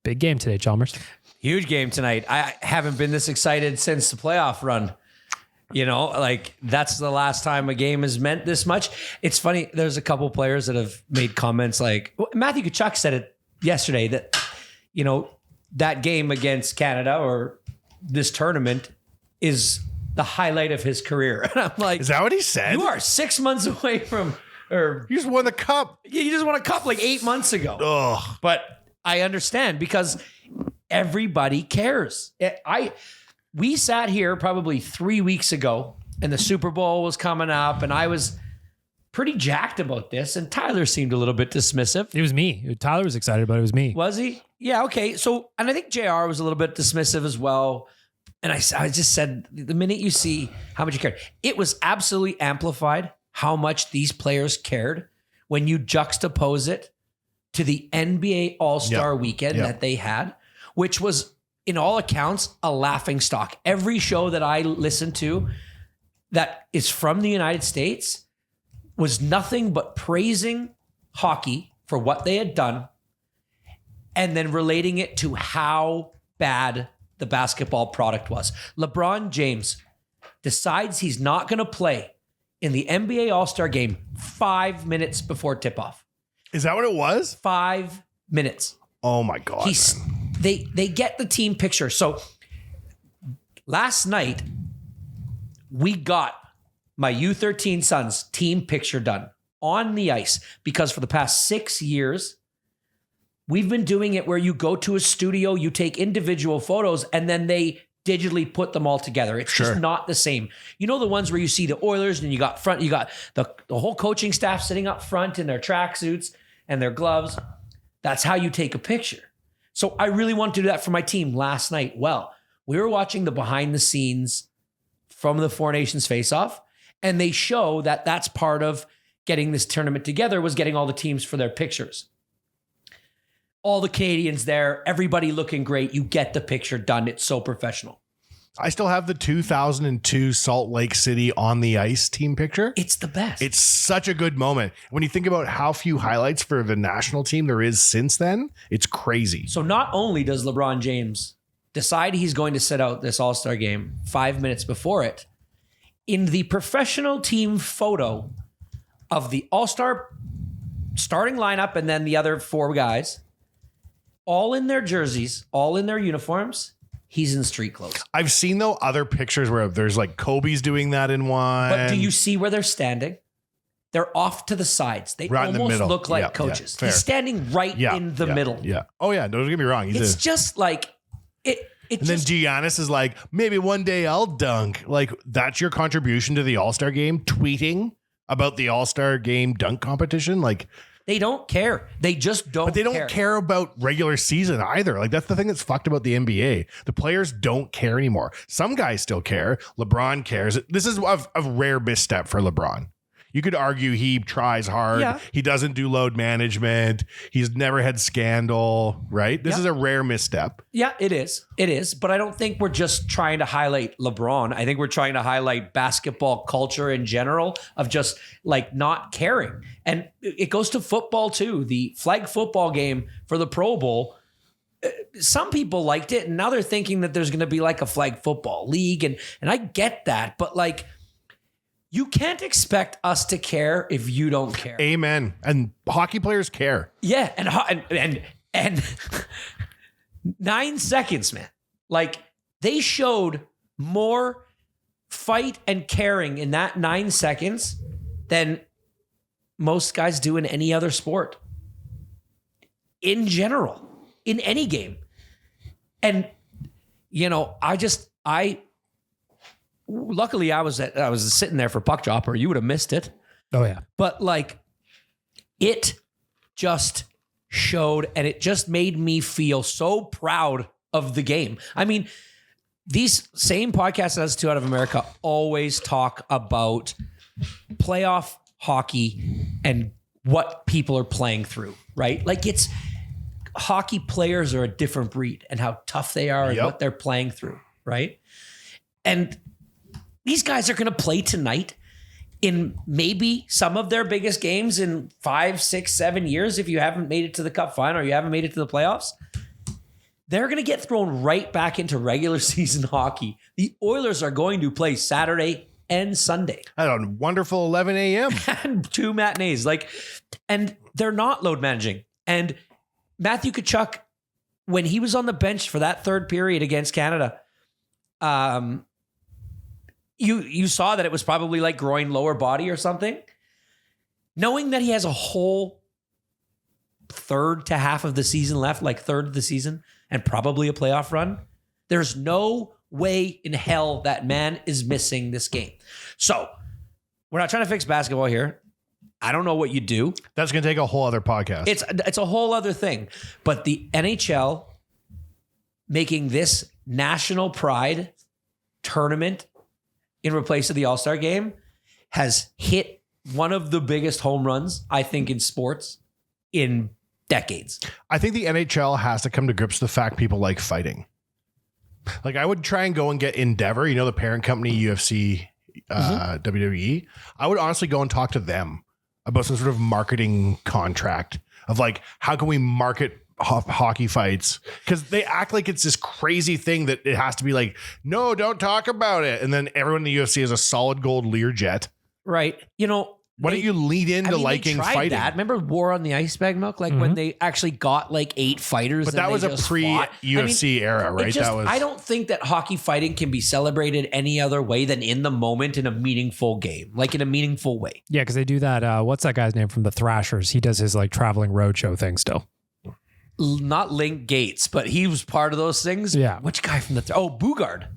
Big game today, Chalmers. Huge game tonight. I haven't been this excited since the playoff run. You know, like that's the last time a game has meant this much. It's funny. There's a couple players that have made comments like Matthew Tkachuk said it yesterday that, you know, that game against Canada or this tournament is the highlight of his career. And I'm like, is that what he said? You are 6 months away from, or you just won the cup. You just won a cup like 8 months ago. Ugh. But I understand because everybody cares. We sat here probably 3 weeks ago and the Super Bowl was coming up and I was pretty jacked about this. And Tyler seemed a little bit dismissive. It was me. Tyler was excited, but it was me. Was he? Yeah. Okay. So, and I think JR was a little bit dismissive as well. And I just said, the minute you see how much you cared, it was absolutely amplified how much these players cared when you juxtapose it to the NBA All-Star weekend that they had, which was, in all accounts, a laughing stock. Every show that I listened to that is from the United States was nothing but praising hockey for what they had done and then relating it to how bad the basketball product was. LeBron James decides he's not going to play in the NBA All-Star game 5 minutes before tip-off. Is that what it was? 5 minutes. Oh my God. They get the team picture. So last night, we got my U13 sons team picture done on the ice because for the past 6 years, we've been doing it where you go to a studio, you take individual photos, and then they digitally put them all together. It's just not the same. You know the ones where you see the Oilers and you got the whole coaching staff sitting up front in their tracksuits and their gloves. That's how you take a picture. So I really wanted to do that for my team last night. Well, we were watching the behind the scenes from the Four Nations face-off, and they show that that's part of getting this tournament together was getting all the teams for their pictures. All the Canadians there, everybody looking great. You get the picture done. It's so professional. I still have the 2002 Salt Lake City on the ice team picture. It's the best. It's such a good moment. When you think about how few highlights for the national team there is since then, it's crazy. So not only does LeBron James decide he's going to sit out this All-Star game 5 minutes before it, in the professional team photo of the All-Star starting lineup and then the other four guys, all in their jerseys, all in their uniforms, he's in street clothes. I've seen though other pictures where there's like Kobe's doing that in one. But do you see where they're standing? They're off to the sides. They right almost look like coaches. He's standing right in the middle. Yeah. Oh yeah. Don't get me wrong. It's just like it. And then Giannis is like, maybe one day I'll dunk. Like that's your contribution to the All-Star game, tweeting about the All-Star game dunk competition. Like they don't care. They just don't. But they don't care about regular season either. Like that's the thing that's fucked about the NBA. The players don't care anymore. Some guys still care. LeBron cares. This is a rare misstep for LeBron. You could argue he tries hard. Yeah. He doesn't do load management. He's never had scandal, right? This is a rare misstep. Yeah, it is. It is. But I don't think we're just trying to highlight LeBron. I think we're trying to highlight basketball culture in general of just like not caring. And it goes to football too. The flag football game for the Pro Bowl, some people liked it. And now they're thinking that there's going to be like a flag football league. And I get that. But like, you can't expect us to care if you don't care. Amen. And hockey players care. Yeah, and 9 seconds, man. Like they showed more fight and caring in that 9 seconds than most guys do in any other sport. In general, in any game. And you know, luckily, I was sitting there for puck drop, or you would have missed it. Oh yeah, but like, it just showed, and it just made me feel so proud of the game. I mean, these same podcasts as Two Out of America always talk about playoff hockey and what people are playing through, right? Like it's hockey players are a different breed, and how tough they are and what they're playing through, right? And these guys are going to play tonight in maybe some of their biggest games in 5, 6, 7 years. If you haven't made it to the cup final or you haven't made it to the playoffs, they're going to get thrown right back into regular season hockey. The Oilers are going to play Saturday and Sunday. At a wonderful 11 a.m. And 2 matinees. And they're not load managing. And Matthew Tkachuk, when he was on the bench for that third period against Canada, you saw that it was probably like groin lower body or something. Knowing that he has a whole third to half of the season left, like third of the season, and probably a playoff run, there's no way in hell that man is missing this game. So we're not trying to fix basketball here. I don't know what you do. That's going to take a whole other podcast. It's a whole other thing. But the NHL making this national pride tournament in replace of the All-Star game has hit one of the biggest home runs, I think, in sports in decades. I think the NHL has to come to grips with the fact people like fighting. Like I would try and go and get Endeavor, the parent company, UFC, WWE. I would honestly go and talk to them about some sort of marketing contract of like, how can we market hockey fights? Because they act like it's this crazy thing that it has to be like, no, don't talk about it. And then everyone in the UFC has a solid gold Learjet. Right. Why don't you lead into liking they tried fighting? That. Remember War on the Ice Bag Milk? Like when they actually got like 8 fighters. But that was a pre-UFC era, right? I don't think that hockey fighting can be celebrated any other way than in the moment in a meaningful game, like in a meaningful way. Yeah, because they do that. What's that guy's name from the Thrashers? He does his like traveling roadshow thing still. Not Link Gates, but he was part of those things. Yeah. Which guy from the... Bugard.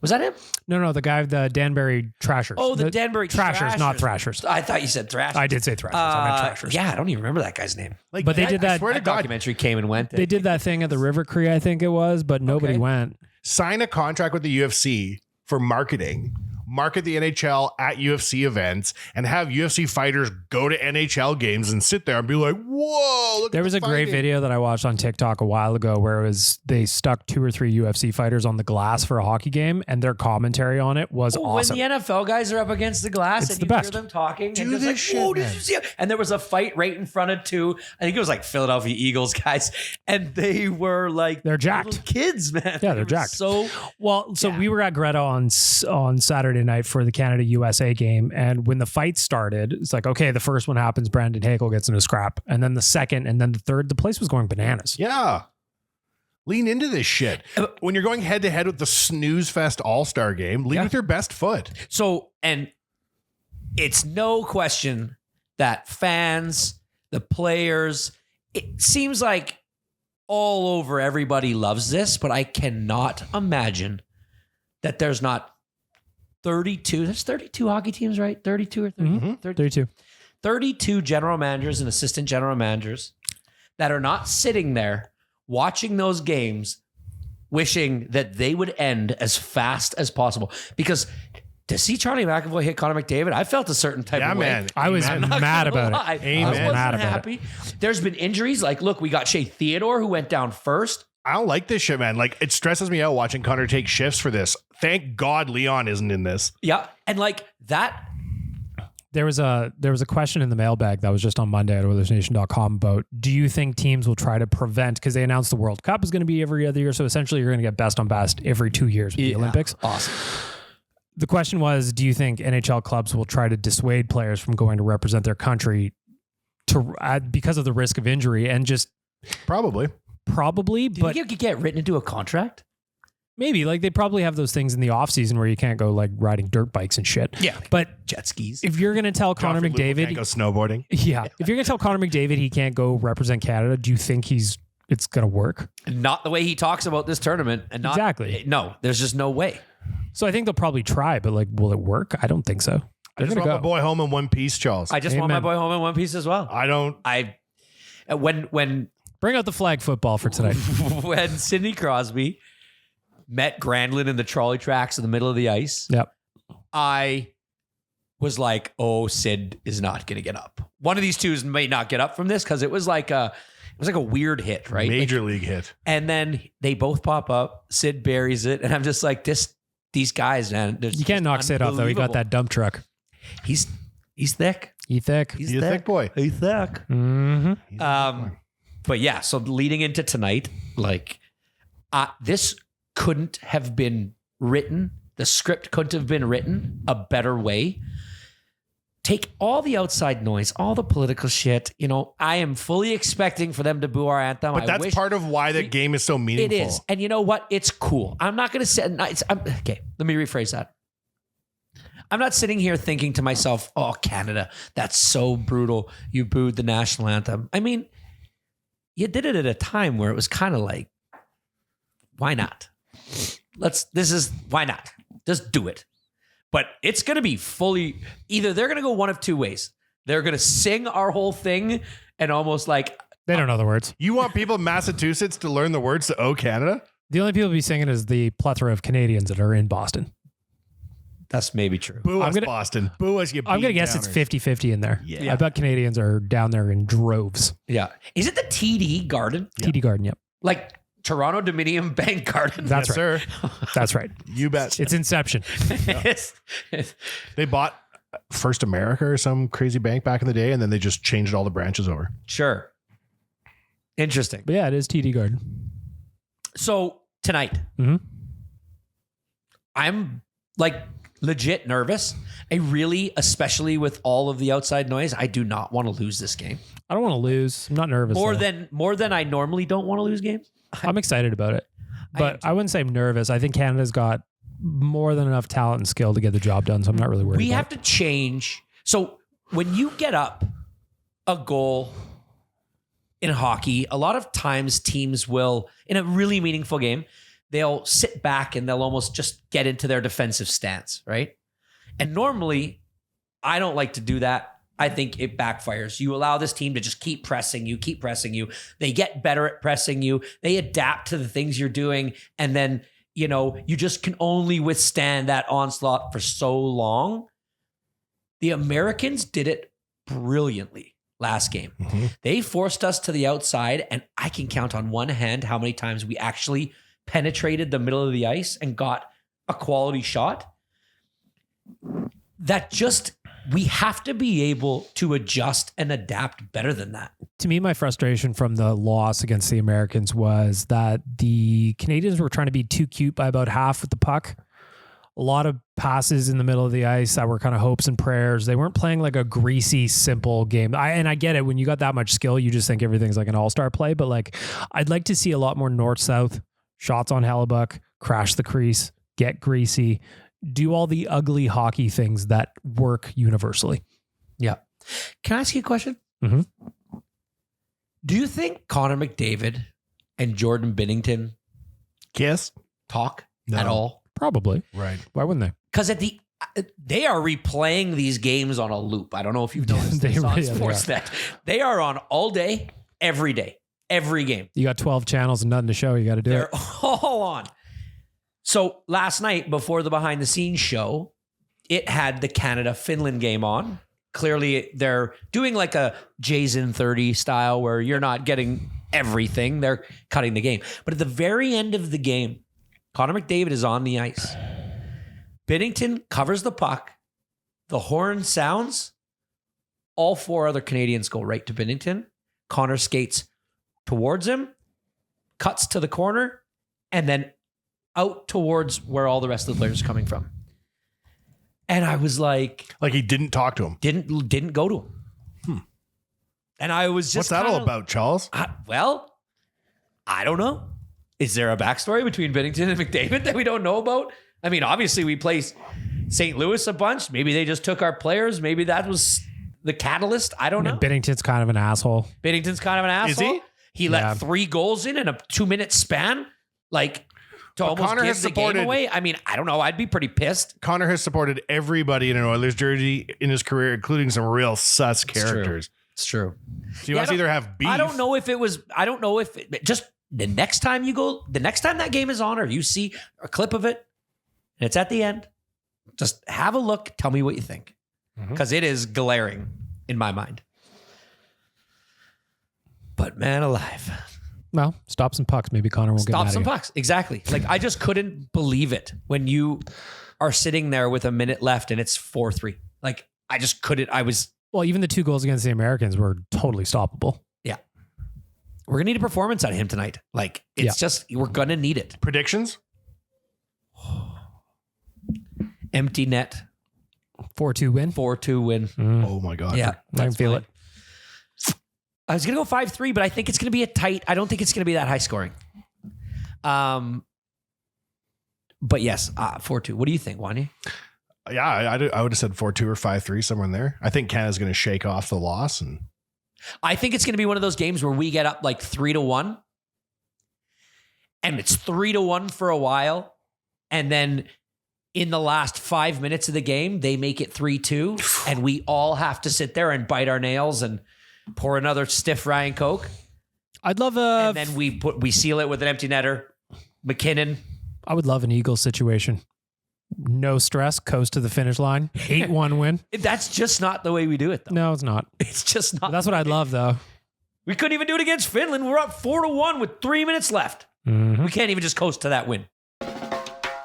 Was that him? No, the guy, the Danbury Trashers. Oh, the Danbury Trashers, not Thrashers. I thought you said Thrashers. I did say Thrashers. I meant Trashers. Yeah, I don't even remember that guy's name. But they did that. I swear to God, documentary came and went. They did that thing at the River Cree, I think it was, but nobody went. sign a contract with the UFC for marketing. Market the NHL at UFC events and have UFC fighters go to NHL games and sit there and be like, whoa. Look there was a great video that I watched on TikTok a while ago where it was they stuck 2 or 3 UFC fighters on the glass for a hockey game and their commentary on it was awesome. When the NFL guys are up against the glass It's and the you best. hear them talking Do and just this like, shit, whoa, did man. you see it? And there was a fight right in front of 2, I think it was like Philadelphia Eagles guys, and they were like They're jacked. little kids, man. Yeah, They they're were jacked. So We were at Greta on Saturday night for the Canada USA game, and when the fight started, it's like, okay, the first one happens, Brandon Hagel gets in a scrap, and then the second, and then the third, the place was going bananas. Yeah. Lean into this shit. When you're going head to head with the Snooze Fest All-Star game, lead with your best foot. So, and it's no question that fans, the players, it seems like all over everybody loves this, but I cannot imagine that there's not 32. There's 32 hockey teams, right? 32 or 30? Mm-hmm. 32. 32 general managers and assistant general managers that are not sitting there watching those games wishing that they would end as fast as possible. Because to see Charlie McAvoy hit Connor McDavid, I felt a certain type of way. Man. I was mad about it. Amen. I was wasn't mad about happy. There's been injuries. Like, look, we got Shea Theodore who went down first. I don't like this shit, man. Like, it stresses me out watching Connor take shifts for this. Thank God Leon isn't in this. Yeah. And like that. There was a question in the mailbag that was just on Monday at OilersNation.com about, do you think teams will try to prevent, because they announced the World Cup is going to be every other year, so essentially you're going to get best on best every 2 years with the Olympics. Awesome. The question was, do you think NHL clubs will try to dissuade players from going to represent their country because of the risk of injury? And just Probably. Do you but think it could get written into a contract? maybe like they probably have those things in the off season where you can't go like riding dirt bikes and shit. Yeah. But Jet skis. if you're going to tell Connor Joffrey Lupul McDavid, can't go snowboarding. yeah, if you're going to tell Connor McDavid he can't go represent Canada, do you think it's going to work? Not the way he talks about this tournament. And not, Exactly. No, there's just no way. So I think they'll probably try, but like, will it work? I don't think so. I They're just going want to my go. boy home in one piece, Charles. I just want my Amen. boy home in one piece as well. I don't. When Bring out the flag football for tonight. when Sidney Crosby met Granlund in the trolley tracks in the middle of the ice, Yep. I was like, oh, Sid is not going to get up. One of these two may not get up from this because it was like a weird hit, right? Major league hit. And then they both pop up. Sid buries it, and I'm just like, these guys, man. You can't knock Sid off though. He got that dump truck. He's thick. He thick. He's He's a thick boy. He's thick. Mm-hmm. He's a thick boy. But yeah, so leading into tonight, like This couldn't have been written. The script couldn't have been written a better way. Take all the outside noise, all the political shit. I am fully expecting for them to boo our anthem. But that's part of why that game is so meaningful. It is. And you know what? It's cool. I'm not going to say, okay, let me rephrase that. I'm not sitting here thinking to myself, oh, Canada, that's so brutal. You booed the national anthem. I mean, you did it at a time where it was kind of like, why not? Why not? Just do it. But it's going to be fully, either they're going to go one of two ways. They're going to sing our whole thing and almost like. They don't know the words. You want people in Massachusetts to learn the words to "Oh Canada"? The only people to be singing is the plethora of Canadians that are in Boston. That's maybe true. Boo us, Boston. Boo us, you I'm going to guess it's 50-50 in there. Yeah. I bet Canadians are down there in droves. Yeah. Is it the TD Garden? Yeah. TD Garden, yep. Like Toronto Dominion Bank Garden? That's Yes, right. sir. That's right. You bet. It's Inception. They bought First America or some crazy bank back in the day, and then they just changed all the branches over. Sure. Interesting. But yeah, it is TD Garden. So tonight, I'm like legit nervous. I really, especially with all of the outside noise, I do not want to lose this game. I don't want to lose. I'm not nervous. More than I normally don't want to lose games. I'm excited about it. But I wouldn't say I'm nervous. I think Canada's got more than enough talent and skill to get the job done, so I'm not really worried. We have to change. So when you get up a goal in hockey, a lot of times teams will, in a really meaningful game, they'll sit back and they'll almost just get into their defensive stance, right? And normally, I don't like to do that. I think it backfires. You allow this team to just keep pressing you. They get better at pressing you. They adapt to the things you're doing. And then, you just can only withstand that onslaught for so long. The Americans did it brilliantly last game. Mm-hmm. They forced us to the outside, and I can count on one hand how many times we actually penetrated the middle of the ice and got a quality shot. We have to be able to adjust and adapt better than that. To me, my frustration from the loss against the Americans was that the Canadians were trying to be too cute by about half with the puck. A lot of passes in the middle of the ice that were kind of hopes and prayers. They weren't playing like a greasy, simple game. I get it. When you got that much skill, you just think everything's like an all-star play. But like, I'd like to see a lot more north-south shots on Hellebuck, crash the crease, get greasy, do all the ugly hockey things that work universally. Yeah. Can I ask you a question? Mm-hmm. Do you think Connor McDavid and Jordan Binnington talk at all? Probably. Right. Why wouldn't they? Because they are replaying these games on a loop. I don't know if you've noticed this on Sportsnet. They are on all day, every game. You got 12 channels and nothing to show. You got to do it. They're all on. So last night, before the behind the scenes show, it had the Canada-Finland game on. Clearly, they're doing like a Jason 30 style where you're not getting everything. They're cutting the game. But at the very end of the game, Connor McDavid is on the ice. Binnington covers the puck. The horn sounds. All four other Canadians go right to Binnington. Connor skates towards him, cuts to the corner, and then out towards where all the rest of the players are coming from. And I was like he didn't talk to him. Didn't go to him. And I was just, what's that all about, Charles? I don't know. Is there a backstory between Binnington and McDavid that we don't know about? I mean, obviously we play St. Louis a bunch. Maybe they just took our players. Maybe that was the catalyst. I don't know. Binnington's kind of an asshole. Is he? He let 3 goals in a 2-minute span. Like, to almost Connor give the game away. I mean, I don't know. I'd be pretty pissed. Connor has supported everybody in an Oilers jersey in his career, including some real sus characters. It's true. So you must either have beef. I don't know if just the next time that game is on or you see a clip of it and it's at the end, just have a look. Tell me what you think. Because it is glaring in my mind. But man alive. Well, stop some pucks. Maybe Connor won't get mad at you. Stop some pucks. Exactly. Like, I just couldn't believe it when you are sitting there with a minute left and it's 4-3. Like, I just couldn't. Well, even the 2 goals against the Americans were totally stoppable. Yeah. We're going to need a performance out of him tonight. Like, it's just, we're going to need it. Predictions? Empty net. 4-2 win. 4-2 win. Oh my God. Yeah. I can feel it. I was going to go 5-3, but I think it's going to be I don't think it's going to be that high scoring. But yes, 4-2. What do you think, Wanye? Yeah, I would have said 4-2 or 5-3, somewhere in there. I think Canada's going to shake off the loss. And I think it's going to be one of those games where we get up like 3-1 and it's 3-1 for a while. And then in the last 5 minutes of the game, they make it 3-2 and we all have to sit there and bite our nails and pour another stiff Ryan Coke. I'd love and then we seal it with an empty netter. McKinnon. I would love an Eagles situation. No stress, coast to the finish line. 8-1 win. That's just not the way we do it, though. No, it's not. It's just not. But that's what I'd love, though. We couldn't even do it against Finland. We're up 4-1 with 3 minutes left. Mm-hmm. We can't even just coast to that win.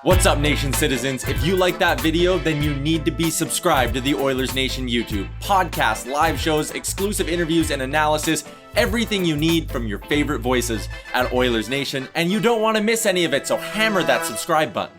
What's up, Nation citizens? If you like that video, then you need to be subscribed to the Oilers Nation YouTube. Podcasts, live shows, exclusive interviews, and analysis. Everything you need from your favorite voices at Oilers Nation. And you don't want to miss any of it, so hammer that subscribe button.